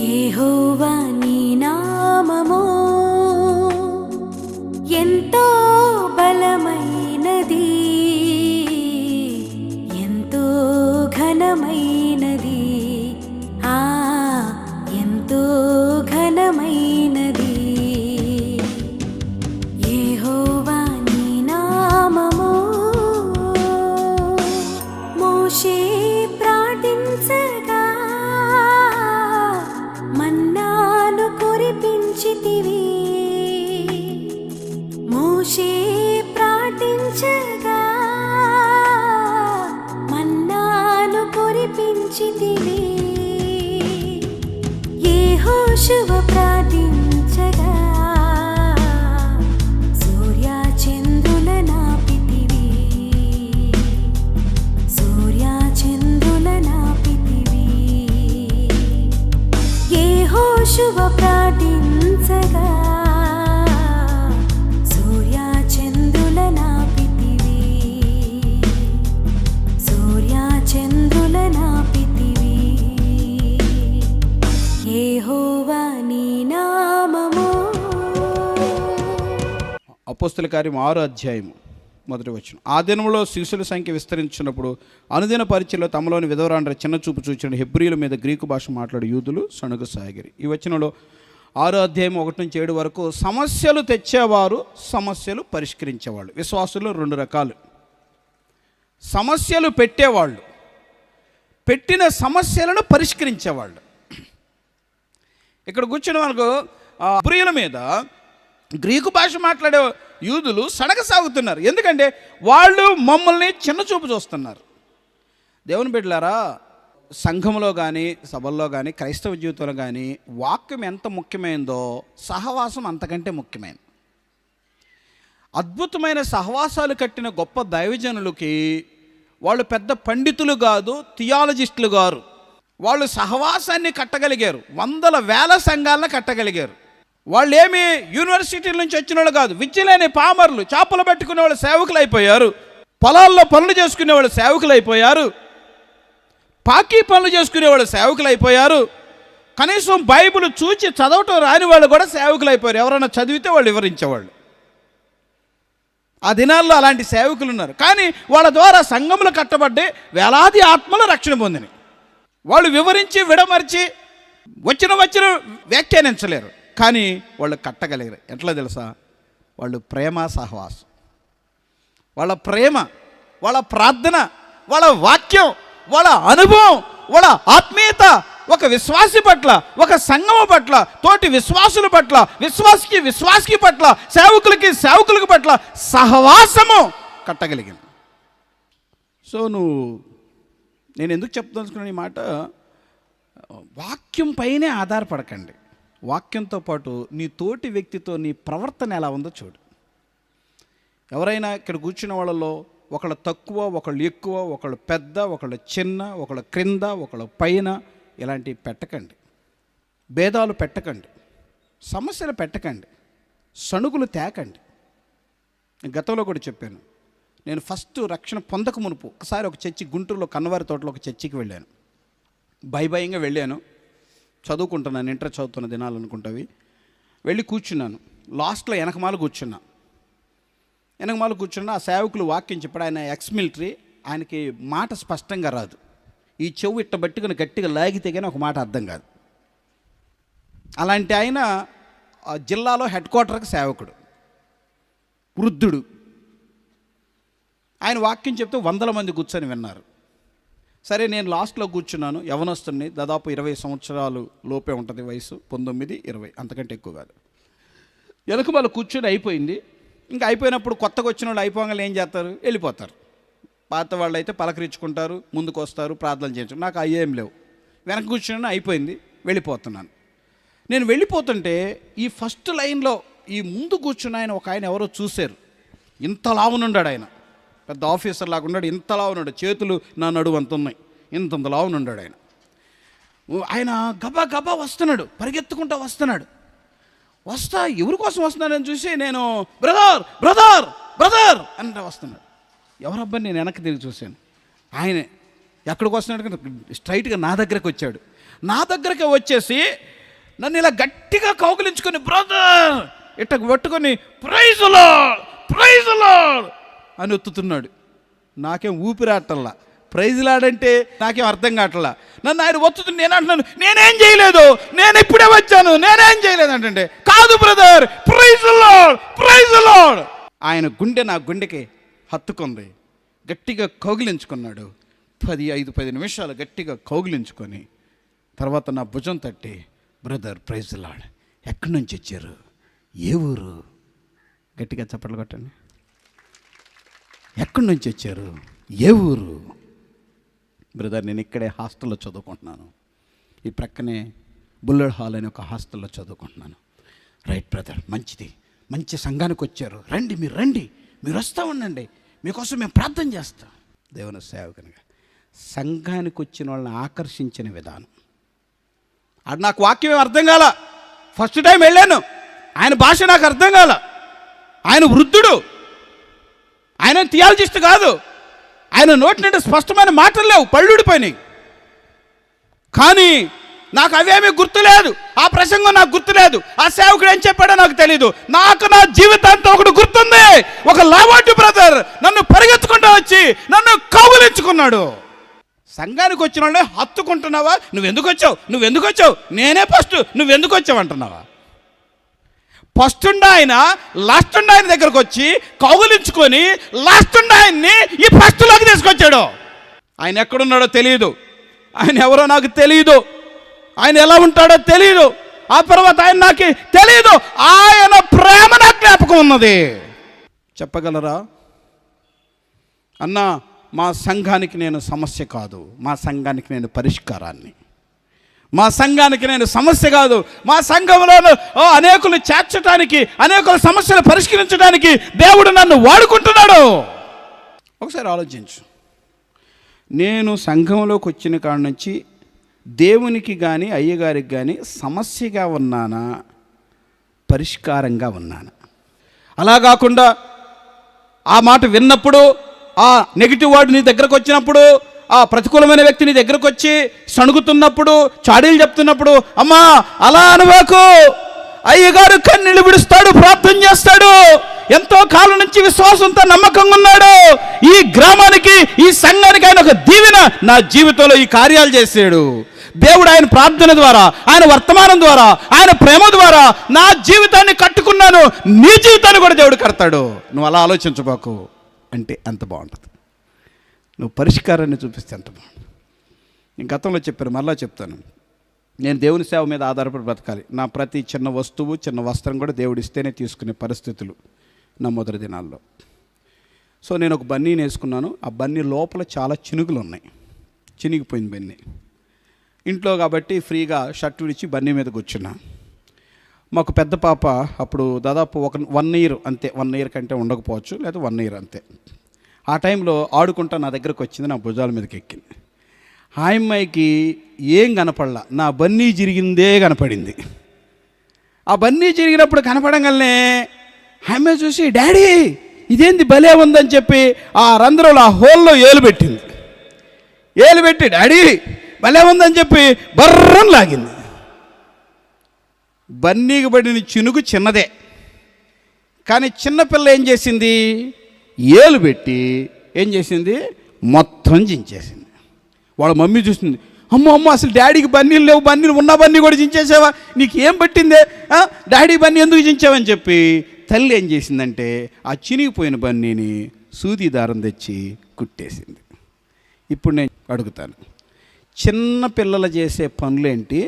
యెహోవా నీ నామము ఎంతో బలమైనది, ఎంతో ఘనమైనది, ఎంతో ఘనమైనది. యెహోవా నీ నామము. మోషే ప్రార్థించగా మన్నాను కురిపించితివి. మోషే ప్రార్థించగా మన్నాను కురిపించితివి. యెహోషువ ప్రార్థించగా సూర్య చంద్రుల నాపితివి. సూర్య చంద్రుల నాపితివి. యెహోషువ ప్రార్థించగా సూర్య చంద్రుల నాపితివి. సూర్య చంద్రుల నాపితివి. యెహోవా నీ నామము. అపోస్తల కార్యం 6వ అధ్యాయం 1వ వచనం. ఆ దినములో శిష్యుల సంఖ్య విస్తరించినప్పుడు అనుదిన పరిచయలో తమలోని విధవరాండ్ర చిన్న చూపు చూచిన హెబ్రీల మీద గ్రీకు భాష మాట్లాడే యూదులు సణుగసాగిరి. ఈ వచనంలో 6వ అధ్యాయం 1 నుంచి 7 వరకు సమస్యలు తెచ్చేవారు, సమస్యలు పరిష్కరించేవాళ్ళు. విశ్వాసులు 2 రకాలు. సమస్యలు పెట్టేవాళ్ళు, పెట్టిన సమస్యలను పరిష్కరించేవాళ్ళు. ఇక్కడ కూర్చున్న వాళ్ళకు హెబ్రీల మీద గ్రీకు భాష మాట్లాడే యూదులు సడగసాగుతున్నారు. ఎందుకంటే వాళ్ళు మమ్మల్ని చిన్న చూపు చూస్తున్నారు. దేవుని బిడ్డలారా, సంఘంలో కానీ సభల్లో కానీ క్రైస్తవ జీవితంలో కానీ వాక్యం ఎంత ముఖ్యమైందో సహవాసం అంతకంటే ముఖ్యమైనది. అద్భుతమైన సహవాసాలు కట్టిన గొప్ప దైవజనులకి వాళ్ళు పెద్ద పండితులు కాదు, థియాలజిస్టులు గారు. వాళ్ళు సహవాసాన్ని కట్టగలిగారు, వందల వేల సంఘాలను కట్టగలిగారు. వాళ్ళు ఏమి యూనివర్సిటీల నుంచి వచ్చిన వాళ్ళు కాదు, విద్యలేని పామర్లు, చేపలు పట్టుకునే వాళ్ళు సేవకులు అయిపోయారు, పొలాల్లో పనులు చేసుకునే వాళ్ళు సేవకులు అయిపోయారు, పాకీ పనులు చేసుకునే వాళ్ళు సేవకులు అయిపోయారు, కనీసం బైబిల్ చూచి చదవటం రాని వాళ్ళు కూడా సేవకులు అయిపోయారు. ఎవరైనా చదివితే వాళ్ళు వివరించేవాళ్ళు. ఆ దినాల్లో అలాంటి సేవకులు ఉన్నారు. కానీ వాళ్ళ ద్వారా సంఘములు కట్టబడ్డే వేలాది ఆత్మలు రక్షణ పొందినాయి. వాళ్ళు వివరించి విడమర్చి వచ్చిన వ్యాఖ్యానించలేరు, కానీ వాళ్ళు కట్టగలిగారు. ఎట్లా తెలుసా? వాళ్ళు ప్రేమ సహవాసం, వాళ్ళ ప్రేమ, వాళ్ళ ప్రార్థన, వాళ్ళ వాక్యం, వాళ్ళ అనుభవం, వాళ్ళ ఆత్మీయత ఒక విశ్వాసి పట్ల, ఒక సంఘము పట్ల, తోటి విశ్వాసుల పట్ల, విశ్వాసికి పట్ల, సేవకులకి పట్ల సహవాసము కట్టగలిగింది. సో నేను ఎందుకు చెప్తానుకున్నాను ఈ మాట? వాక్యం పైనే ఆధారపడకండి. వాక్యంతో పాటు నీ తోటి వ్యక్తితో నీ ప్రవర్తన ఎలా ఉందో చూడు. ఎవరైనా ఇక్కడ కూర్చున్న వాళ్ళలో ఒకళ్ళు తక్కువ, ఒకళ్ళు ఎక్కువ, ఒకళ్ళు పెద్ద, ఒకళ్ళు చిన్న, ఒకళ్ళు క్రింద, ఒకళ్ళు పైన, ఇలాంటివి పెట్టకండి. భేదాలు పెట్టకండి, సమస్యలు పెట్టకండి, సణుగులు తేకండి. గతంలో కూడా చెప్పాను, నేను ఫస్ట్ రక్షణ పొందక మునుపు ఒకసారి ఒక చర్చి, గుంటూరులో కన్నవారి తోటలో ఒక చర్చికి వెళ్ళాను. భయంగా వెళ్ళాను. చదువుకుంటున్నాను, ఇంటర్ చదువుతున్న దినాలు అనుకుంటావి. వెళ్ళి కూర్చున్నాను. లాస్ట్లో వెనకమాల కూర్చున్నా. ఆ సేవకులు వాక్యం చెప్పాడు. ఆయన ఎక్స్ మిలిటరీ, ఆయనకి మాట స్పష్టంగా రాదు. ఈ చెవు ఇట్ట బట్టుకుని గట్టిగా లాగితే కానీ ఒక మాట అర్థం కాదు. అలాంటి ఆయన జిల్లాలో హెడ్ క్వార్టర్కి సేవకుడు, వృద్ధుడు. ఆయన వాక్యం చెప్తే 100 మంది కూర్చొని విన్నారు. సరే, నేను లాస్ట్లో కూర్చున్నాను. యవనస్తుని, దాదాపు 20 సంవత్సరాలు లోపే ఉంటుంది వయసు, 19, 20, అంతకంటే ఎక్కువ కాదు. వెనక వాళ్ళు కూర్చొని అయిపోయింది. ఇంకా అయిపోయినప్పుడు కొత్తగా వచ్చిన వాళ్ళు అయిపోగానే ఏం చేస్తారు? వెళ్ళిపోతారు. పాత వాళ్ళు అయితే పలకరించుకుంటారు, ముందుకు వస్తారు, ప్రార్థన చేయించు. నాకు అయ్యేం లేవు. వెనక కూర్చున్నాను, అయిపోయింది, వెళ్ళిపోతున్నాను. నేను వెళ్ళిపోతుంటే ఈ ఫస్ట్ లైన్లో ఈ ముందు కూర్చున్న ఆయన ఒక ఆయన ఎవరో చూశారు. ఇంత లావునున్నాడు ఆయన, పెద్ద ఆఫీసర్ లాగా ఉన్నాడు. ఇంత లావున్నాడు, చేతులు నా నడువు అంత ఉన్నాయి, ఇంత లావునున్నాడు ఆయన. ఆయన గబా వస్తున్నాడు, పరిగెత్తుకుంటూ వస్తున్నాడు. వస్తా ఎవరి కోసం వస్తున్నాడని చూసి నేను బ్రదర్ అంటే వస్తున్నాడు. ఎవరబ్బా నేను వెనక్కి తిరిగి చూశాను. ఆయనే ఎక్కడికి వస్తున్నాడు, స్ట్రైట్గా నా దగ్గరకు వచ్చాడు. నా దగ్గరికి వచ్చేసి నన్ను ఇలా గట్టిగా కౌగిలించుకొని బ్రదర్ ఇట్ట పట్టుకొని ప్రైజ్ లార్డ్ ప్రైజ్ లార్డ్ అని ఒత్తుతున్నాడు. నాకేం ఊపిరాటల్లా. ప్రైజ్ లార్డ్ అంటే నాకేం అర్థం కావట్లా. నన్ను ఆయన ఒత్తుతుంది. నేను అంటున్నాను నేనేం చేయలేదు, నేను ఇప్పుడే వచ్చాను, నేనేం చేయలేదు అంటే కాదు brother praise Lord praise Lord. ఆయన గుండె నా గుండెకి హత్తుకుంది. గట్టిగా కౌగిలించుకున్నాడు. 10 నిమిషాలు గట్టిగా కౌగిలించుకొని తర్వాత నా భుజం తట్టి బ్రదర్ ప్రైజ్ లార్డ్, ఎక్కడి నుంచి వచ్చారు, ఏ ఊరు, గట్టిగా చప్పట్లు కొట్టండి. ఎక్కడి నుంచి వచ్చారు, ఏ ఊరు? బ్రదర్ నేను ఇక్కడే హాస్టల్లో చదువుకుంటున్నాను, ఈ ప్రక్కనే బుల్లెట్ హాల్ అనే ఒక హాస్టల్లో చదువుకుంటున్నాను. రైట్ బ్రదర్, మంచిది, మంచి సంఘానికి వచ్చారు, రండి మీరు రండి, మీరు వస్తూ ఉండండి, మీకోసం మేము ప్రార్థన చేస్తాం. దేవుని సేవకునిగా సంఘానికి వచ్చిన వాళ్ళని ఆకర్షించిన విధానం అది నాకు వాక్యం అర్థం కాల. ఫస్ట్ టైం వెళ్ళాను, ఆయన భాష నాకు అర్థం కాల. ఆయన వృద్ధుడు, ఆయన థియాలజిస్ట్ కాదు, ఆయన నోటి నుండి స్పష్టమైన మాటలు లేవు, పళ్ళుడిపోయినాయి. కానీ నాకు అవేమీ గుర్తులేదు, ఆ ప్రసంగం నాకు గుర్తులేదు, ఆ సేవకుడు ఏం చెప్పాడో నాకు తెలీదు. నాకు నా జీవితాంతం ఒకటి గుర్తుంది. ఒక లావాటి బ్రదర్ నన్ను పరిగెత్తుకుంటూ వచ్చి నన్ను కౌగిలించుకున్నాడు. సంఘానికి వచ్చిన వాళ్ళే హత్తుకుంటున్నావా? నువ్వెందుకు వచ్చావు, నువ్వెందుకు వచ్చావు, నేనే ఫస్ట్, నువ్వెందుకు వచ్చావు అంటున్నావా? ఫస్ట్ ఉండి ఆయన లాస్ట్ ఉండి ఆయన దగ్గరకు వచ్చి కౌగులించుకొని లాస్ట్ ఉండి ఆయన్ని ఈ ఫస్ట్లోకి తీసుకొచ్చాడు. ఆయన ఎక్కడున్నాడో తెలియదు, ఆయన ఎవరో నాకు తెలియదు, ఆయన ఎలా ఉంటాడో తెలియదు, ఆ తర్వాత ఆయన నాకు తెలియదు. ఆయన ప్రేమ నాకు జ్ఞాపకం ఉన్నది. చెప్పగలరా? అన్నా మా సంఘానికి నేను సమస్య కాదు, మా సంఘానికి నేను పరిష్కారాన్ని. మా సంఘానికి నేను సమస్య కాదు, మా సంఘంలో అనేకులు చేర్చడానికి, అనేకుల సమస్యలు పరిష్కరించడానికి దేవుడు నన్ను వాడుకుంటున్నాడు. ఒకసారి ఆలోచించు. నేను సంఘంలోకి వచ్చిన కాడ నుంచి దేవునికి కానీ అయ్యగారికి కానీ సమస్యగా ఉన్నానా, పరిష్కారంగా ఉన్నానా? అలా కాకుండా ఆ మాట విన్నప్పుడు, ఆ నెగిటివ్ వర్డ్ నీ దగ్గరకు వచ్చినప్పుడు, ఆ ప్రతికూలమైన వ్యక్తి నీ దగ్గరకు వచ్చి సణుగుతున్నప్పుడు, చాడీలు చెప్తున్నప్పుడు, అమ్మా అలా అనవాకు, అయ్యగారు కన్నీళ్ళు విడుస్తాడు, ప్రార్థన చేస్తాడు, ఎంతో కాలం నుంచి విశ్వాసంతో నమ్మకంగా ఉన్నాడు, ఈ గ్రామానికి ఈ సంఘానికి ఆయన ఒక దీవెన నా జీవితంలో ఈ కార్యాలు చేశాడు. దేవుడు ఆయన ప్రార్థన ద్వారా, ఆయన వర్తమానం ద్వారా, ఆయన ప్రేమ ద్వారా నా జీవితాన్ని కట్టుకున్నాను, నీ జీవితాన్ని కూడా దేవుడు కడతాడు. నువ్వు అలా ఆలోచించబాకు అంటే ఎంత బాగుంటుంది. నువ్వు పరిష్కారాన్ని చూపిస్తే ఎంత బాగుంటుంది. నేను గతంలో చెప్పాను, మళ్ళా చెప్తాను. నేను దేవుని సేవ మీద ఆధారపడి బ్రతకాలి. నా ప్రతి చిన్న వస్తువు, చిన్న వస్త్రం కూడా దేవుడు ఇస్తేనే తీసుకునే పరిస్థితులు నా మొదటి దినాల్లో. సో నేను ఒక బన్నీని వేసుకున్నాను. ఆ బన్నీ లోపల చాలా చినుకులు ఉన్నాయి, చినిగిపోయింది బన్నీ. ఇంట్లో కాబట్టి ఫ్రీగా షర్ట్ విడిచి బన్నీ మీద కూర్చున్నా. మాకు పెద్ద పాప అప్పుడు దాదాపు 1 ఇయర్ అంతే, 1 ఇయర్ కంటే ఉండకపోవచ్చు, లేదా 1 ఇయర్ అంతే. ఆ టైంలో ఆడుకుంటా నా దగ్గరకు వచ్చింది, నా భుజాల మీదకి ఎక్కింది. ఆ అమ్మాయికి ఏం కనపడలా, నా బన్నీ చిరిగిందే కనపడింది. ఆ బన్నీ చిరిగినప్పుడు కనపడంగానే ఆ అమ్మాయి చూసి డాడీ ఇదేంది భలే ఉందని చెప్పి ఆ రంధ్రంలో, ఆ హోల్లో ఏలు పెట్టింది. ఏలు పెట్టి డాడీ భలే ఉందని చెప్పి బర్రం లాగింది. బన్నీకి పడిన చినుకు చిన్నదే, కానీ చిన్నపిల్ల ఏం చేసింది, ఏలు పెట్టి ఏం చేసింది, మొత్తం చించేసింది. వాళ్ళ మమ్మీ చూస్తుంది, అమ్మ అమ్మ అసలు డాడీకి బన్నీలు లేవు, బన్నీలు ఉన్న బన్నీ కూడా చించేసావా, నీకు ఏం పట్టిందే, డాడీ బన్నీ ఎందుకు చించావని చెప్పి తల్లి ఏం చేసిందంటే ఆ చినిగిపోయిన బన్నీని సూది దారం తెచ్చి కుట్టేసింది. ఇప్పుడు నేను అడుగుతాను, చిన్న పిల్లలు చేసే పనులేంటి,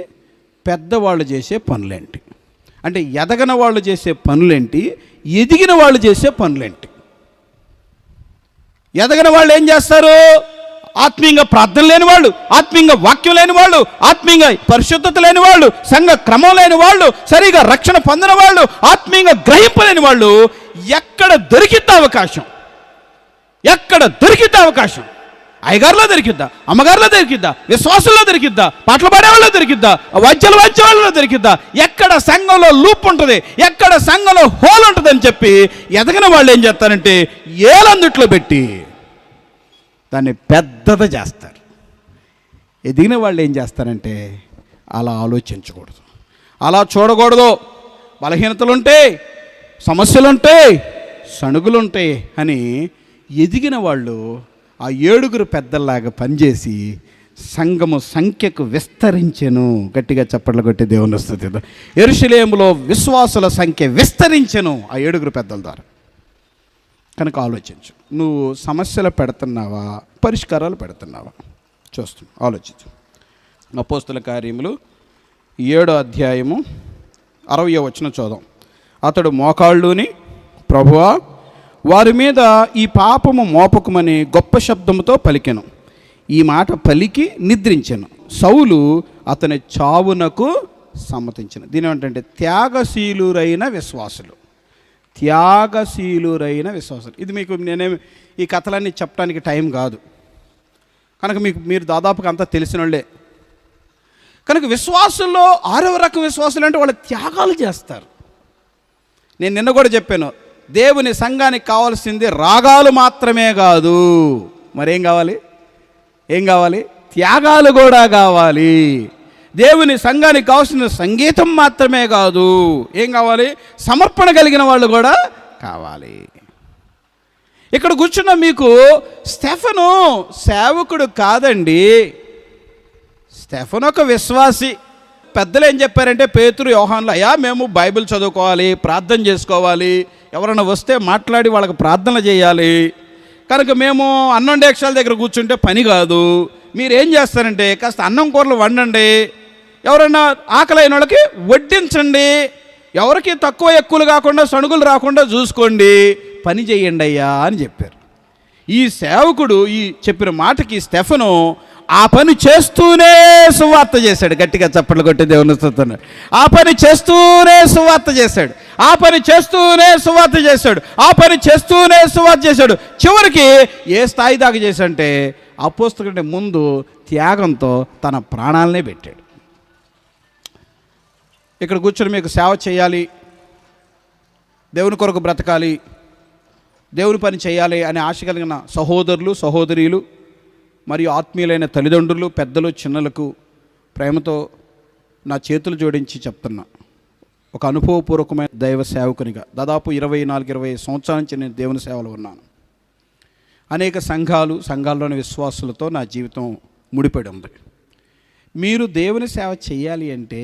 పెద్దవాళ్ళు చేసే పనులేంటి? అంటే ఎదగన వాళ్ళు చేసే పనులేంటి, ఎదిగిన వాళ్ళు చేసే పనులేంటి? ఎదగన వాళ్ళు ఏం చేస్తారు? ఆత్మీయంగా ప్రార్థన లేని వాళ్ళు, ఆత్మీయంగా వాక్యం లేని వాళ్ళు, ఆత్మీయంగా పరిశుద్ధత లేని వాళ్ళు, సంఘ క్రమం లేని వాళ్ళు, సరిగా రక్షణ పొందిన వాళ్ళు, ఆత్మీయంగా గ్రహింపలేని వాళ్ళు ఎక్కడ దొరికిద్దా అవకాశం, ఎక్కడ దొరికిద్దా అవకాశం? అయ్యగారిలో దొరికిద్దా, అమ్మగారిలో దొరికిద్దా, విశ్వాసంలో దొరికిద్దా, పాటలు పాడేవాళ్ళలో దొరికిద్దా, వాద్యాలు వాద్యేవాళ్ళలో దొరికిద్దా? ఎక్కడ సంఘంలో లూప్ ఉంటుంది, ఎక్కడ సంఘంలో హోల్ ఉంటుంది అని చెప్పి ఎదగిన వాళ్ళు ఏం చేస్తారంటే ఏలందుట్లో పెట్టి దాన్ని పెద్దది చేస్తారు. ఎదిగిన వాళ్ళు ఏం చేస్తారంటే అలా ఆలోచించకూడదు. అలా చూడకూడదు. బలహీనతలుంటే, సమస్యలుంటే, సణుగులుంటే అని ఎదిగిన వాళ్ళు ఆ 7 పెద్దల్లాగా పనిచేసి సంఘము సంఖ్యకు విస్తరించెను. గట్టిగా చప్పట్లు కొట్టి దేవుని స్తుతిద్దాం. యెరూషలేములో విశ్వాసుల సంఖ్య విస్తరించెను ఆ 7 పెద్దల ద్వారా. కనుక ఆలోచించు, నువ్వు సమస్యలు పెడుతున్నావా, పరిష్కారాలు పెడుతున్నావా? చూస్తాం, ఆలోచించు. అపోస్తుల కార్యములు 7వ అధ్యాయము 60వ వచనం చూద్దాం. అతడు మోకాళ్ళుని, ప్రభువా వారి మీద ఈ పాపము మోపకమని గొప్ప శబ్దముతో పలికెను. ఈ మాట పలికి నిద్రించెను. సౌలు అతని చావునకు సమ్మతించెను. దీని ఏమంటే త్యాగశీలురైన విశ్వాసులు. త్యాగశీలురైన విశ్వాసులు. ఇది మీకు నేనేమి ఈ కథలన్నీ చెప్పడానికి టైం కాదు, కనుక మీరు దాదాపుగా అంతా తెలిసిన వాళ్ళే. కనుక విశ్వాసుల్లో 6వ రకం విశ్వాసులు అంటే వాళ్ళు త్యాగాలు చేస్తారు. నేను నిన్న కూడా చెప్పాను, దేవుని సంఘానికి కావాల్సింది రాగాలు మాత్రమే కాదు, మరేం కావాలి? ఏం కావాలి? త్యాగాలు కూడా కావాలి. దేవుని సంఘానికి కావాల్సిన సంగీతం మాత్రమే కాదు, ఏం కావాలి? సమర్పణ కలిగిన వాళ్ళు కూడా కావాలి. ఇక్కడ కూర్చున్న మీకు స్టెఫను సేవకుడు కాదండి, స్టెఫను ఒక విశ్వాసి. పెద్దలు ఏం చెప్పారంటే, పేతురు, యోహాన్లు, అయ్యా మేము బైబిల్ చదువుకోవాలి, ప్రార్థన చేసుకోవాలి, ఎవరైనా వస్తే మాట్లాడి వాళ్ళకి ప్రార్థన చేయాలి, కనుక మేము అన్నం డేక్షాల దగ్గర కూర్చుంటే పని కాదు, మీరు ఏం చేస్తారంటే కాస్త అన్నం కూరలు వండండి, ఎవరైనా ఆకలైన వాళ్ళకి వడ్డించండి, ఎవరికి తక్కువ ఎక్కువలు కాకుండా సణుగులు రాకుండా చూసుకోండి, పని చేయండి అయ్యా అని చెప్పారు. ఈ సేవకుడు ఈ చెప్పిన మాటకి స్టెఫను ఆ పని చేస్తూనే సువార్త చేశాడు. గట్టిగా చప్పట్లు కొట్టి దేవుని స్తుతిస్తున్నాడు. ఆ పని చేస్తూనే సువార్త చేశాడు, ఆ పని చేస్తూనే సువార్త చేశాడు, ఆ పని చేస్తూనే సువార్త చేశాడు. చివరికి ఏ స్థాయి దాకా చేశాడంటే అపోస్తలుడి కంటే ముందు త్యాగంతో తన ప్రాణాలనే పెట్టాడు. ఇక్కడ కూర్చొని మీకు సేవ చేయాలి, దేవుని కొరకు బ్రతకాలి, దేవుని పని చేయాలి అనే ఆశ కలిగిన సహోదరులు, సహోదరీలు మరియు ఆత్మీయులైన తల్లిదండ్రులు, పెద్దలు, చిన్నలకు ప్రేమతో నా చేతులు జోడించి చెప్తున్నా, ఒక అనుభవపూర్వకమైన దైవ సేవకునిగా దాదాపు 24-25 సంవత్సరాల నుంచి నేను దేవుని సేవలో ఉన్నాను. అనేక సంఘాల్లోని విశ్వాసులతో నా జీవితం ముడిపడి ఉంది. మీరు దేవుని సేవ చేయాలి అంటే,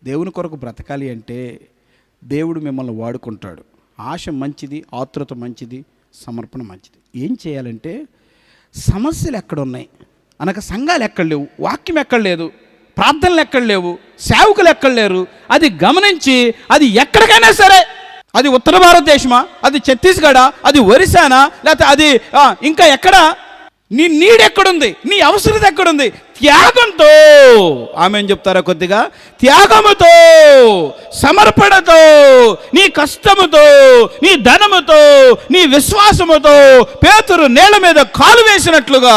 దేవుని కొరకు బ్రతకాలి అంటే దేవుడు మిమ్మల్ని వాడుకుంటాడు. ఆశ మంచిది, ఆతృత మంచిది, సమర్పణ మంచిది. ఏం చేయాలంటే, సమస్యలు ఎక్కడున్నాయి అనక సంఘాలు ఎక్కడ లేవు, వాక్యం ఎక్కడ లేదు, ప్రార్థనలు ఎక్కడ లేవు, సేవకులు ఎక్కడ లేరు, అది గమనించి అది ఎక్కడికైనా సరే, అది ఉత్తర భారతదేశమా, అది ఛత్తీస్గఢా, అది ఒరిస్సానా, లేకపోతే అది ఇంకా ఎక్కడా, నీ నీడెక్కడుంది, నీ అవసరత ఎక్కడుంది, త్యాగంతో, ఆమె ఏం చెప్తారా కొద్దిగా, త్యాగముతో, సమర్పణతో, నీ కష్టముతో, నీ ధనముతో, నీ విశ్వాసముతో పేతురు నేల మీద కాలు వేసినట్లుగా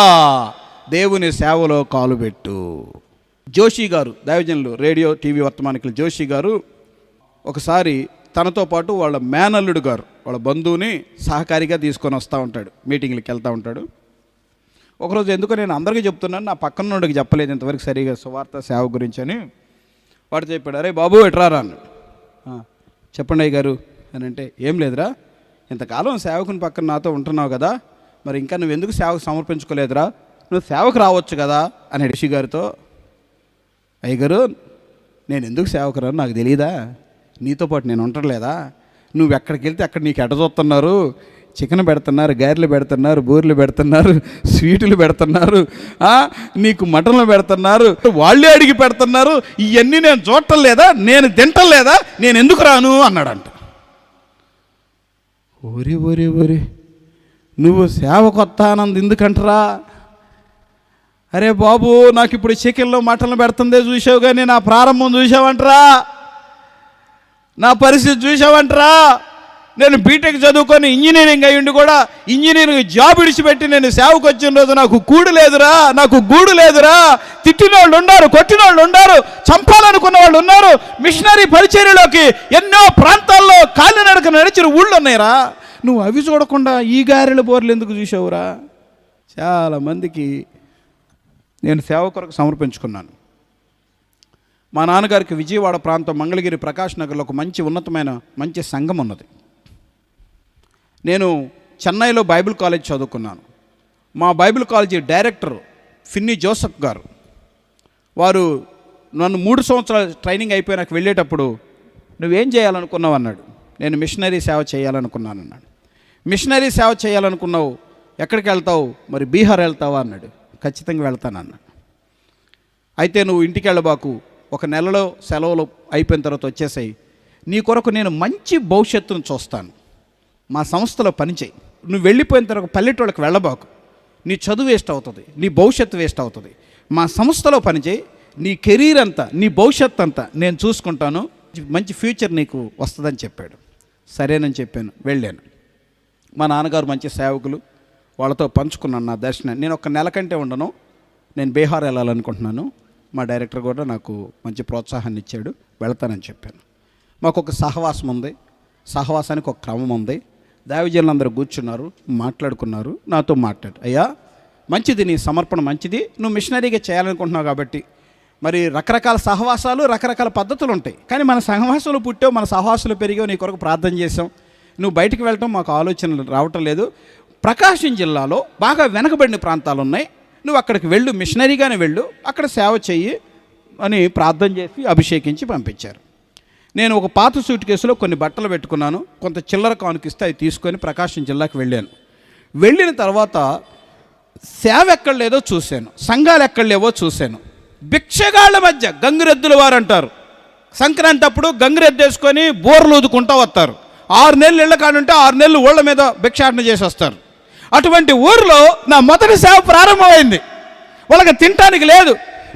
దేవుని సేవలో కాలు పెట్టు. జోషి గారు, దైవజనులు, రేడియో టీవీ వర్తమానికులు జోషి గారు ఒకసారి తనతో పాటు వాళ్ళ మేనల్లుడు గారు, వాళ్ళ బంధువుని సహకారిగా తీసుకొని వస్తూ ఉంటాడు, మీటింగ్లకి వెళ్తూ ఉంటాడు. ఒకరోజు ఎందుకో నేను అందరికీ చెప్తున్నాను, నా పక్కన నుండికి చెప్పలేదు ఇంతవరకు సరిగా సువార్త సేవ గురించి అని. వాడు చెప్పాడు, అరే బాబు ఎట్రారా అన్నాడు. చెప్పండి అయ్య గారు అని అంటే, ఏం లేదురా, ఇంతకాలం సేవకుని పక్కన నాతో ఉంటున్నావు కదా, మరి ఇంకా నువ్వు ఎందుకు సేవకు సమర్పించుకోలేదురా, నువ్వు సేవకు రావచ్చు కదా అని ఋషి గారితో. అయ్యగారు, నేను ఎందుకు సేవకు రాను నాకు తెలియదా, నీతో పాటు నేను ఉండట్లేదా, నువ్వు ఎక్కడికి వెళ్తే అక్కడ నీకు ఎట చూస్తున్నారు, చికెన్ పెడుతున్నారు, గారెలు పెడుతున్నారు, బూరెలు పెడుతున్నారు, స్వీటులు పెడుతున్నారు, నీకు మటన్లు పెడుతున్నారు, వాళ్ళే అడిగి పెడుతున్నారు, ఇవన్నీ నేను చూడటం లేదా, నేను తింటం లేదా, నేను ఎందుకు రాను అన్నాడంట. ఓరి ఓరి ఓరి, నువ్వు సేవకు వస్తానంది ఎందుకంటరా, అరే బాబు నాకు ఇప్పుడు చికెన్లో మటన్లు పెడుతుందే చూసావు కానీ నా ప్రారంభం చూసావంటరా, నా పరిస్థితి చూసావంటరా, నేను బీటెక్ చదువుకొని ఇంజనీరింగ్ అయ్యిండి కూడా ఇంజనీరింగ్ జాబ్ విడిచిపెట్టి నేను సేవకు వచ్చిన రోజు నాకు కూడు లేదురా, నాకు గూడు లేదురా, తిట్టిన వాళ్ళు ఉన్నారు, కొట్టిన వాళ్ళు ఉన్నారు, చంపాలనుకున్న వాళ్ళు ఉన్నారు, మిషనరీ పరిచర్యలోకి ఎన్నో ప్రాంతాల్లో కాలినడక నడిచిన ఊళ్ళు ఉన్నాయిరా, నువ్వు అవి చూడకుండా ఈ గారెల బోర్లు ఎందుకు చూసావురా. చాలామందికి నేను సేవ కొరకు సమర్పించుకున్నాను. మా నాన్నగారికి విజయవాడ ప్రాంతం మంగళగిరి ప్రకాష్ నగర్లో ఒక మంచి సంఘం ఉన్నది. నేను చెన్నైలో బైబిల్ కాలేజ్ చదువుకున్నాను. మా Bible college director Finny Joseph గారు, వారు నన్ను 3 సంవత్సరాల ట్రైనింగ్ అయిపోయినాక వెళ్ళేటప్పుడు నువ్వేం చేయాలనుకున్నావు అన్నాడు. నేను మిషనరీ సేవ చేయాలనుకున్నాను అన్నాడు. మిషనరీ సేవ చేయాలనుకున్నావు, ఎక్కడికి వెళ్తావు? మరి బీహార్ వెళ్తావా అన్నాడు. ఖచ్చితంగా వెళ్తాను అన్నాడు. అయితే నువ్వు ఇంటికి వెళ్ళబాకు, 1 నెలలో సెలవులు అయిపోయిన తర్వాత వచ్చేసాయి, నీ కొరకు నేను మంచి భవిష్యత్తును చూస్తాను, మా సంస్థలో పనిచేయి. నువ్వు వెళ్ళిపోయిన తర్వాత పల్లెటూళ్ళకి వెళ్ళబాకు, నీ చదువు వేస్ట్ అవుతుంది, నీ భవిష్యత్తు వేస్ట్ అవుతుంది, మా సంస్థలో పనిచేయి, నీ కెరీర్ అంతా, నీ భవిష్యత్తు అంతా నేను చూసుకుంటాను, మంచి ఫ్యూచర్ నీకు వస్తుందని చెప్పాడు. సరేనని చెప్పాను, వెళ్ళాను. మా నాన్నగారు మంచి సేవకులు, వాళ్ళతో పంచుకున్నాను నా దర్శనం. నేను 1 నెల కంటే ఉండను, నేను బీహార్ వెళ్ళాలనుకుంటున్నాను. మా డైరెక్టర్ కూడా నాకు మంచి ప్రోత్సాహాన్ని ఇచ్చాడు, వెళ్తానని చెప్పాను. మాకు ఒక సహవాసం ఉంది, సహవాసానికి ఒక క్రమం ఉంది. దైవజనులందరూ కూర్చున్నారు, మాట్లాడుకున్నారు, నాతో మాట్లాడు, అయ్యా మంచిది, నీ సమర్పణ మంచిది, నువ్వు మిషనరీగా చేయాలనుకుంటున్నావు కాబట్టి మరి రకరకాల సహవాసాలు, రకరకాల పద్ధతులు ఉంటాయి. కానీ మన సహవాసాలు పుట్టావు, మన సహవాసాలు పెరిగావు, నీ కొరకు ప్రార్థన చేసాం, నువ్వు బయటికి వెళ్ళటం మాకు ఆలోచనలు రావటం లేదు. ప్రకాశం జిల్లాలో బాగా వెనకబడిన ప్రాంతాలు ఉన్నాయి, నువ్వు అక్కడికి వెళ్ళు, మిషనరీగానే వెళ్ళు, అక్కడ సేవ చెయ్యి అని ప్రార్థన చేసి అభిషేకించి పంపించారు. నేను ఒక పాత సూట్ కేసులో కొన్ని బట్టలు పెట్టుకున్నాను, కొంత చిల్లర కానుకిస్తే అవి తీసుకొని ప్రకాశం జిల్లాకి వెళ్ళాను. వెళ్ళిన తర్వాత సేవ ఎక్కడ లేదో చూశాను, సంఘాలు ఎక్కడ లేవో చూశాను. భిక్షగాళ్ళ మధ్య, గంగిరెద్దుల వారు అంటారు, సంక్రాంతి అప్పుడు గంగిరెద్దు వేసుకొని బోర్లు ఊదుకుంటూ వస్తారు. 6 నెలలు ఇళ్ళ కాడుంటే 6 నెలలు ఊళ్ళ మీద భిక్షాటన చేసి వస్తారు. అటువంటి ఊరిలో నా మొదటి సేవ ప్రారంభమైంది. వాళ్ళకి తినటానికి లేదు,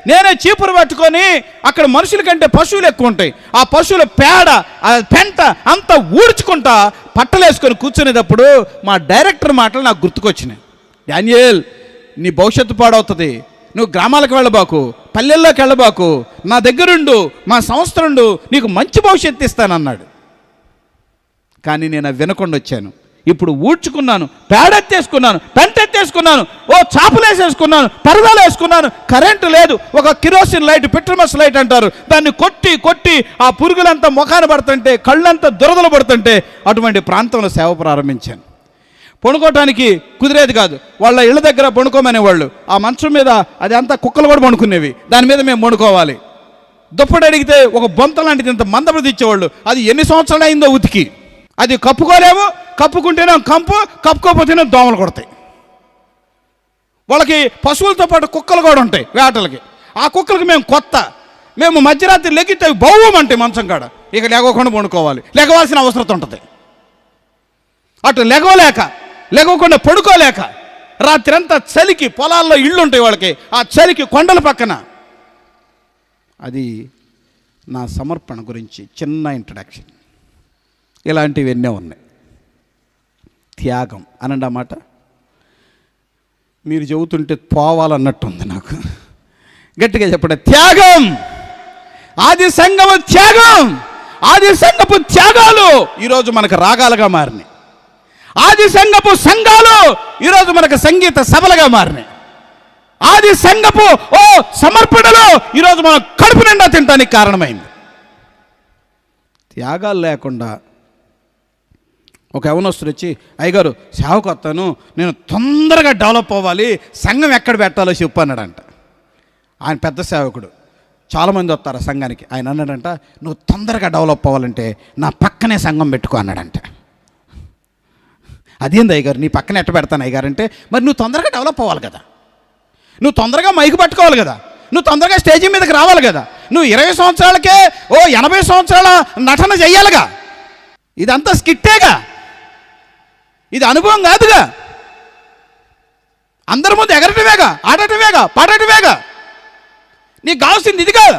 నేనే చీపురు పట్టుకొని, అక్కడ మనుషుల కంటే పశువులు ఎక్కువ ఉంటాయి, ఆ పశువుల పేడ, ఆ పెంట అంతా ఊడ్చుకుంటా పట్టలేసుకొని కూర్చునేటప్పుడు మా డైరెక్టర్ మాటలు నాకు గుర్తుకొచ్చినాయి. డానియేల్, నీ భవిష్యత్తు పాడవుతుంది, నువ్వు గ్రామాలకు వెళ్ళబాకు, పల్లెల్లోకి వెళ్ళబాకు, నా దగ్గరుండు, మా సంస్థలుండు, నీకు మంచి భవిష్యత్తు ఇస్తానన్నాడు. కానీ నేను వినకుండా వచ్చాను. ఇప్పుడు ఊడ్చుకున్నాను, పేడెత్తేసుకున్నాను, పెంటెత్తేసుకున్నాను, చాపలు వేసేసుకున్నాను, పరదాలు వేసుకున్నాను, కరెంటు లేదు, ఒక కిరోసిన్ లైట్, పెట్రోమస్ లైట్ అంటారు, దాన్ని కొట్టి కొట్టి ఆ పురుగులంతా ముఖాన పడుతుంటే, కళ్ళంతా దురదలు పడుతుంటే అటువంటి ప్రాంతంలో సేవ ప్రారంభించాను. పడుకోవటానికి కుదిరేది కాదు, వాళ్ళ ఇళ్ళ దగ్గర పడుకోమనేవాళ్ళు, ఆ మంచం మీద అది అంతా కుక్కలు కూడా పడుకునేవి, దాని మీద మేము పడుకోవాలి. దుప్పటి అడిగితే ఒక బొంత లాంటిది ఇంత మందపడి ఇచ్చేవాళ్ళు, అది ఎన్ని సంవత్సరాలు అయిందో ఉతికి, అది కప్పుకోలేము, కప్పుకుంటేనే కంపు, కప్పుకోకపోతేనే దోమలు కొడతాయి. వాళ్ళకి పశువులతో పాటు కుక్కలు కూడా ఉంటాయి వేటలకి, ఆ కుక్కలకి మేము మధ్యరాత్రి లెగితే బౌవమంటే మంచం కాడ, ఇక లేకోకుండా పడుకోవాలి, లెగవాల్సిన అవసరం ఉంటుంది. అటు లెగవకుండా పడుకోలేక రాత్రంతా చలికి, పొలాల్లో ఇళ్ళు ఉంటాయి వాళ్ళకి, ఆ చలికి కొండల పక్కన. అది నా సమర్పణ గురించి చిన్న ఇంట్రడక్షన్. ఇలాంటివి ఎన్నో ఉన్నాయి. త్యాగం అనండి ఆ మాట, మీరు చెబుతుంటే పోవాలన్నట్టుంది నాకు. గట్టిగా చెప్పండి, త్యాగం. ఆది సంఘము త్యాగం, ఆది సంఘపు త్యాగాలు ఈరోజు మనకు రాగాలుగా మారినాయి. ఆది సంఘపు సంఘాలు ఈరోజు మనకు సంగీత సభలుగా మారినాయి. ఆది సంఘపు సమర్పణలు ఈరోజు మనం కడుపు నిండా తినడానికి కారణమైంది. త్యాగాలు లేకుండా ఒక యవనస్తుడు వచ్చి, అయ్యగారు సేవకు వస్తాను, నేను తొందరగా డెవలప్ అవ్వాలి, సంఘం ఎక్కడ పెట్టాలో చెప్పు అన్నాడంట. ఆయన పెద్ద సేవకుడు, చాలామంది వస్తారు సంఘానికి. ఆయన అన్నాడంట, నువ్వు తొందరగా డెవలప్ అవ్వాలంటే నా పక్కనే సంఘం పెట్టుకో అన్నాడంట. అదేంది అయ్యగారు, నీ పక్కన ఎట్ట పెడతాను అయ్యగారు అంటే, మరి నువ్వు తొందరగా డెవలప్ అవ్వాలి కదా, నువ్వు తొందరగా మైకు పట్టుకోవాలి కదా, నువ్వు తొందరగా స్టేజీ మీదకి రావాలి కదా, నువ్వు 20 సంవత్సరాలకే 80 సంవత్సరాల నటన చెయ్యాలిగా, ఇదంతా స్కిట్టేగా, ఇది అనుభవం కాదుగా, అందరి ముందు ఎగరటమేగా, ఆడటమేగా, పాడటమేగా. నీకు కావాల్సింది ఇది కాదు,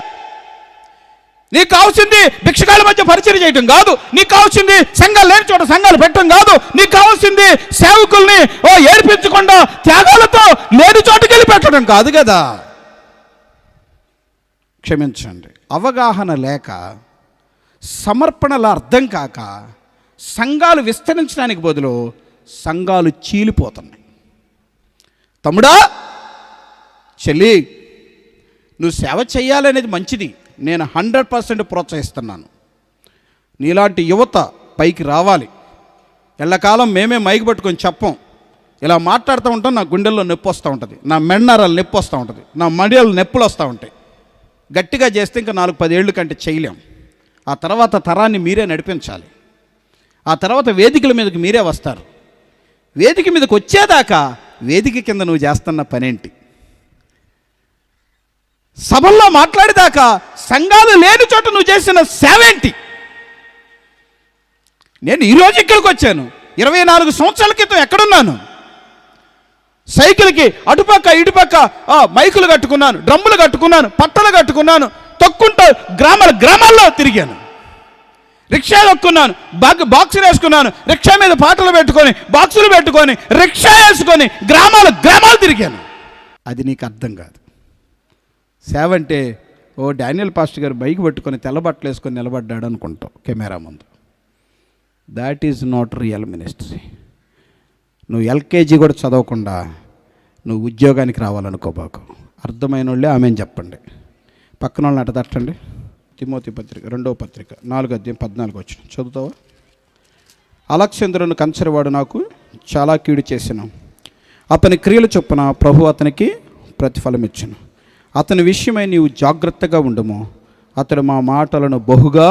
నీకు కావాల్సింది భిక్షగాళ్ళ మధ్య పరిచయం చేయటం కాదు, నీకు కావాల్సింది సంఘాలు లేని చోట సంఘాలు పెట్టడం కాదు, నీకు కావాల్సింది సేవకుల్ని ఏర్పించకుండా త్యాగాలతో లేని చోటుకి వెళ్ళి పెట్టడం కాదు కదా. క్షమించండి, అవగాహన లేక, సమర్పణల అర్థం కాక సంఘాలు విస్తరించడానికి బదులు సంఘాలు చీలిపోతున్నాయి. తమ్ముడా, చెల్లి, నువ్వు సేవ చేయాలనేది మంచిది, నేను 100% ప్రోత్సహిస్తున్నాను. నీలాంటి యువత పైకి రావాలి. ఎల్లకాలం మేమే మైకి పట్టుకొని చెప్పం. ఇలా మాట్లాడుతూ ఉంటాం, నా గుండెల్లో నొప్పి వస్తూ ఉంటుంది, నా మెన్నరాలు నొప్పి వస్తూ ఉంటుంది, నా మడియలు నొప్పులు వస్తూ ఉంటాయి. గట్టిగా చేస్తే ఇంకా 4-10 ఏళ్ళు కంటే చేయలేం. ఆ తర్వాత తరాన్ని మీరే నడిపించాలి. ఆ తర్వాత వేదికల మీదకి మీరే వస్తారు. వేదిక మీదకి వచ్చేదాకా వేదిక కింద నువ్వు చేస్తున్న పనేంటి? సభల్లో మాట్లాడేదాకా సంఘాలు లేని చోట నువ్వు చేసిన సేవేంటి? నేను ఈరోజు ఇక్కడికి వచ్చాను. 24 సంవత్సరాల క్రితం ఎక్కడున్నాను? సైకిల్కి అటుపక్క ఇటుపక్క మైకులు కట్టుకున్నాను, డ్రమ్ములు కట్టుకున్నాను, పట్టలు కట్టుకున్నాను, తొక్కుంటూ గ్రామాల్లో తిరిగాను. రిక్షా తొక్కున్నాను, బాక్సులు వేసుకున్నాను, రిక్షా మీద పాటలు పెట్టుకొని బాక్సులు పెట్టుకొని రిక్షా వేసుకొని గ్రామాలు తిరిగాను. అది నీకు అర్థం కాదు. సేవ అంటే డానియల్ పాస్టర్ గారు బైక్ పట్టుకొని తెల్లబట్టలు వేసుకొని నిలబడ్డాడు అనుకుంటావు కెమెరా ముందు. That is not real ministry. నువ్వు ఎల్కేజీ కూడా చదవకుండా నువ్వు ఉద్యోగానికి రావాలనుకోబాకు. అర్థమైన వాళ్ళే ఆమెను చెప్పండి. పక్కన వాళ్ళని అట్ట తట్టండి. తిమోతి పత్రిక 2వ పత్రిక 4:14 చదువుతావా? అలెగ్జాంద్రును కంచెరవాడు నాకు చాలా కీడు చేసిన, అతని క్రియలు చొప్పున ప్రభు అతనికి ప్రతిఫలం ఇచ్చును. అతని విషయమై నీవు జాగ్రత్తగా ఉండము, అతడు మా మాటలను బహుగా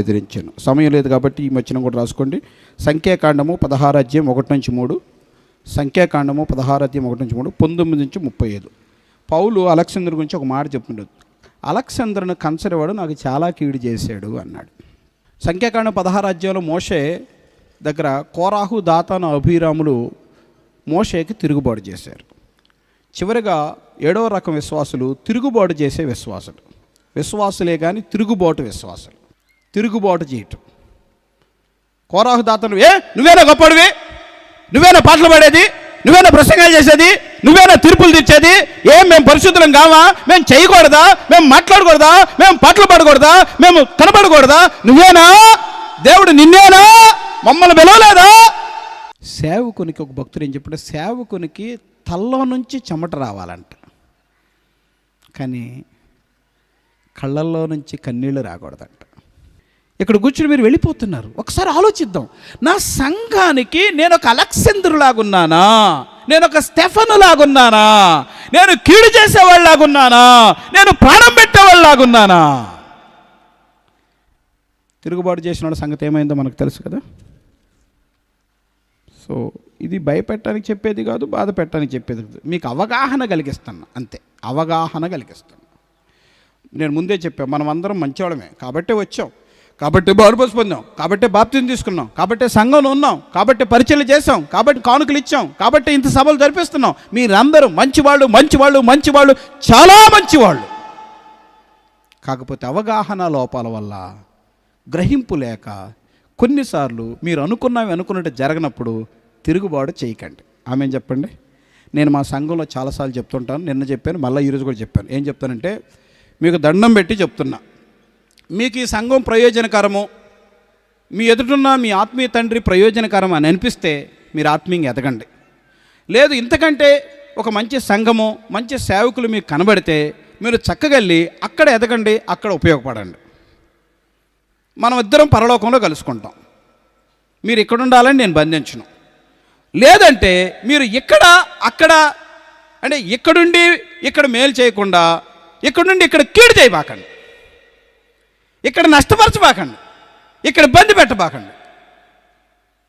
ఎదిరించాను. సమయం లేదు కాబట్టి ఈ వచనం కూడా రాసుకోండి. సంఖ్యాకాండము 16:1-3, సంఖ్యాకాండము 16:1-3, 19-35. పౌలు అలెగ్జాంద్రు గురించి ఒక మాట చెప్తుండదు. అలెగ్జాంద్రును కంచెరవాడు నాకు చాలా కీడు చేశాడు అన్నాడు. సంఖ్యాకాండం 16 మోషే దగ్గర కోరాహు, దాతాను, అభిరాములు మోషేకి తిరుగుబాటు చేశారు. చివరిగా 7వ రకం విశ్వాసులు తిరుగుబాటు చేసే విశ్వాసులు. విశ్వాసులే కానీ తిరుగుబాటు విశ్వాసులు. తిరుగుబాటు చేయటం. కోరాహు, దాతను నువ్వేనా గొప్పడివి, నువ్వేనా పాటలు పాడేది, నువ్వేనా ప్రసంగాలు చేసేది, నువ్వేనా తీర్పులు తెచ్చేది, మేము పరిశుద్ధులం కావా, మేము చేయకూడదా, మేము మాట్లాడకూడదా, మేము పాటలు పాడకూడదా, మేము కనపడకూడదా, నువ్వేనా దేవుడు, నిన్నేనా, మమ్మల్ని పిలవలేదా? సేవకునికి ఒక భక్తుడు ఏం చెప్పాడు, సేవకునికి తల్లో నుంచి చెమట రావాలంట, కానీ కళ్ళల్లో నుంచి కన్నీళ్ళు రాకూడదంట. ఇక్కడ కూర్చుని మీరు వెళ్ళిపోతున్నారు. ఒకసారి ఆలోచిద్దాం. నా సంఘానికి నేను ఒక అలెగ్జాంద్రులాగున్నానా, నేను ఒక స్టెఫనులాగున్నానా, నేను కీడు చేసేవాళ్ళలాగున్నానా, నేను ప్రాణం పెట్టేవాళ్ళలాగున్నానా? తిరుగుబాటు చేసిన వాళ్ళ సంగతి ఏమైందో మనకు తెలుసు కదా. సో ఇది భయపెట్టడానికి చెప్పేది కాదు, బాధ పెట్టడానికి చెప్పేది కాదు, మీకు అవగాహన కలిగిస్తాను అంతే. అవగాహన కలిగిస్తాను. నేను ముందే చెప్పాను, మనం అందరం మంచివాళ్ళమే కాబట్టే వచ్చాం, కాబట్టి బారుబోసు పొందాం, కాబట్టి బాప్తిజం తీసుకున్నాం, కాబట్టి సంఘంలో ఉన్నాం, కాబట్టి పరిచయం చేసాం, కాబట్టి కానుకలు ఇచ్చాం, కాబట్టి ఇంత సభలు జరిపిస్తున్నాం. మీరందరూ మంచివాళ్ళు, మంచివాళ్ళు, మంచివాళ్ళు, చాలా మంచివాళ్ళు. కాకపోతే అవగాహన లోపాల వల్ల, గ్రహింపు లేక కొన్నిసార్లు మీరు అనుకున్నట్టు జరగనప్పుడు తిరుగుబాటు చేయకండి. ఆమె చెప్పండి. నేను మా సంఘంలో చాలాసార్లు చెప్తుంటాను, నిన్న చెప్పాను, మళ్ళీ ఈరోజు కూడా చెప్పాను. ఏం చెప్తానంటే, మీకు దండం పెట్టి చెప్తున్నా, మీకు ఈ సంఘం ప్రయోజనకరము, మీ ఎదుటిన్న మీ ఆత్మీయ తండ్రి ప్రయోజనకరం అని అనిపిస్తే మీరు ఆత్మీయంగా ఎదగండి. లేదు ఇంతకంటే ఒక మంచి సంఘము, మంచి సేవకులు మీకు కనబడితే మీరు చక్కగల్లి అక్కడ ఎదగండి, అక్కడ ఉపయోగపడండి. మనం ఇద్దరం పరలోకంలో కలుసుకుంటాం. మీరు ఇక్కడ ఉండాలని నేను బంధించను. లేదంటే మీరు ఇక్కడ అక్కడ అంటే ఇక్కడుండి ఇక్కడ మేలు చేయకుండా ఇక్కడ నుండి ఇక్కడ కీడు చేయబాకండి, ఇక్కడ నష్టపరచబాకండి, ఇక్కడ ఇబ్బంది పెట్టబాకండి.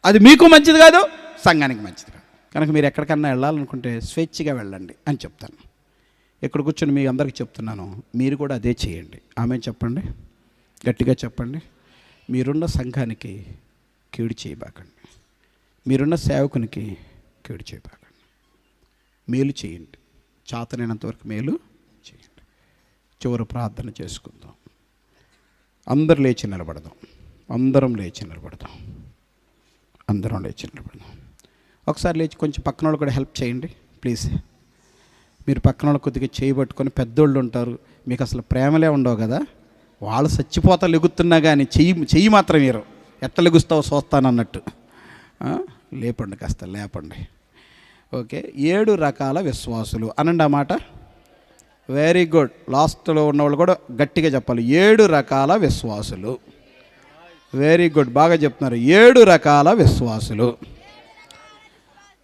అది మీకు మంచిది కాదు, సంఘానికి మంచిది కాదు. కనుక మీరు ఎక్కడికన్నా వెళ్ళాలనుకుంటే స్వేచ్ఛగా వెళ్ళండి అని చెప్తాను. ఇక్కడ కూర్చొని మీ అందరికీ చెప్తున్నాను, మీరు కూడా అదే చేయండి. ఆమె చెప్పండి, గట్టిగా చెప్పండి. మీరున్న సంఘానికి కీడు చేయబాకండి, మీరున్న సేవకునికి కీడు చేయబాకండి. మేలు చేయండి, చాతనైనంతవరకు మేలు చేయండి. చివరి ప్రార్థన చేసుకుందాం. అందరూ లేచి నిలబడదాం, అందరం లేచి నిలబడదాం, అందరం లేచి నిలబడదాం. ఒకసారి లేచి కొంచెం పక్కన వాళ్ళు కూడా హెల్ప్ చేయండి ప్లీజ్. మీరు పక్కన వాళ్ళు కొద్దిగా చేయబట్టుకొని, పెద్దోళ్ళు ఉంటారు, మీకు అసలు ప్రేమలే ఉండవు కదా, వాళ్ళు చచ్చిపోతా లెగుతున్నా కానీ చెయ్యి మాత్రం మీరు ఎట్లా లెగుస్తావో చూస్తానన్నట్టు లేపండి, కాస్త లేపండి. ఓకే, 7 రకాల విశ్వాసులు అనండి. ఆ మాట వెరీ గుడ్. లాస్ట్లో ఉన్నవాళ్ళు కూడా గట్టిగా చెప్పాలి. 7 రకాల విశ్వాసులు. వెరీ గుడ్, బాగా చెప్తున్నారు. 7 రకాల విశ్వాసులు.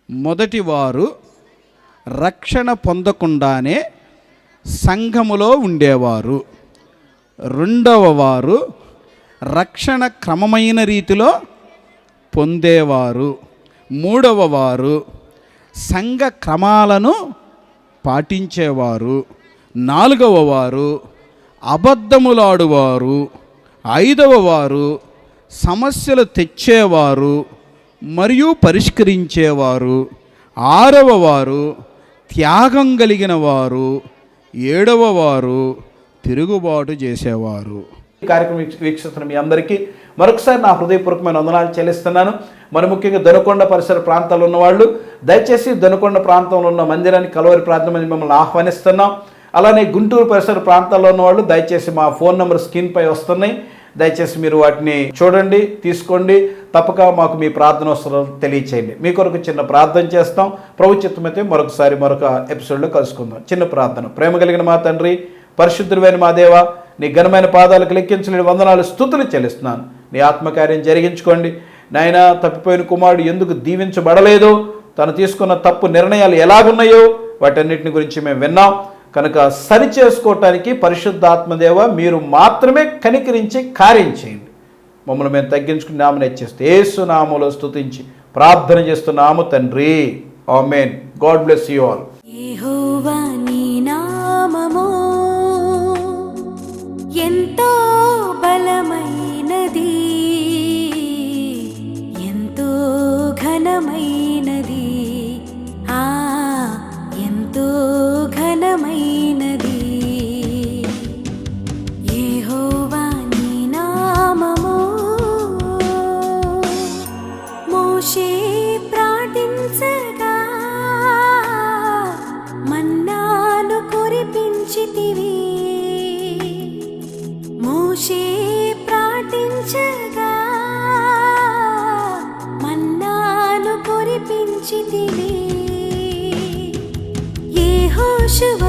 మొదటి వారు రక్షణ పొందకుండానే సంఘములో ఉండేవారు. రెండవ వారు రక్షణ క్రమమైన రీతిలో పొందేవారు. మూడవ వారు సంఘ క్రమాలను పాటించేవారు. నాలుగవ వారు అబద్ధములాడువారు. ఐదవ వారు సమస్యలు తెచ్చేవారు మరియు పరిష్కరించేవారు. ఆరవ వారు త్యాగం కలిగిన వారు. ఏడవ వారు తిరుగుబాటు చేసేవారు. ఈ కార్యక్రమం వీక్షిస్తున్న మీ అందరికీ మరొకసారి నా హృదయపూర్వకమైన వందనాలు చెల్లిస్తున్నాను. మరి ముఖ్యంగా దొనకొండ పరిసర ప్రాంతాల్లో ఉన్నవాళ్ళు దయచేసి దొనకొండ ప్రాంతంలో ఉన్న మందిరానికి కలువరి ప్రార్థన మిమ్మల్ని ఆహ్వానిస్తున్నాం. అలానే గుంటూరు పరిసర ప్రాంతాల్లో ఉన్నవాళ్ళు దయచేసి మా ఫోన్ నెంబర్ స్క్రీన్పై వస్తున్నాయి. దయచేసి మీరు వాటిని చూడండి, తీసుకోండి. తప్పక మాకు మీ ప్రార్థన అవసరం తెలియచేయండి. మీ కొరకు చిన్న ప్రార్థన చేస్తాం. ప్రభు చిత్తమైతే మరొక ఎపిసోడ్లో కలుసుకుందాం. చిన్న ప్రార్థన. ప్రేమ కలిగిన మా తండ్రి, పరిశుద్ధుడైన మా దేవ, నీ ఘనమైన పాదాలకు లెక్కించలేని వందనాలు, స్తుతులు చెల్లిస్తున్నాను. నీ ఆత్మకార్యం జరిగించుకోండి నాయన. తప్పిపోయిన కుమారుడు ఎందుకు దీవించబడలేదో, తను తీసుకున్న తప్పు నిర్ణయాలు ఎలాగున్నాయో వాటన్నిటిని గురించి మేము విన్నాం. కనుక సరి చేసుకోవటానికి పరిశుద్ధాత్మదేవ మీరు మాత్రమే కనికరించి కార్యం చేయండి. మమ్మల్ని మేము తగ్గించుకుని నామం హెచ్చిస్తే యేసు నామములో స్తుతించి ప్రార్థన చేస్తున్నాము తండ్రి. ఆమేన్. God bless you all. యెహోవా నీ నామము ఎంతో బలమైనది, ఎంతో ఘనమైనది, ఎంతో ఘనమైనది. యెహోవా నీ నామము. మోషే ప్రార్థించగా మన్నాను కురిపించితివి. మోషే ప్రార్థించగా మన్నాను కురిపించితివి. యెహోషువ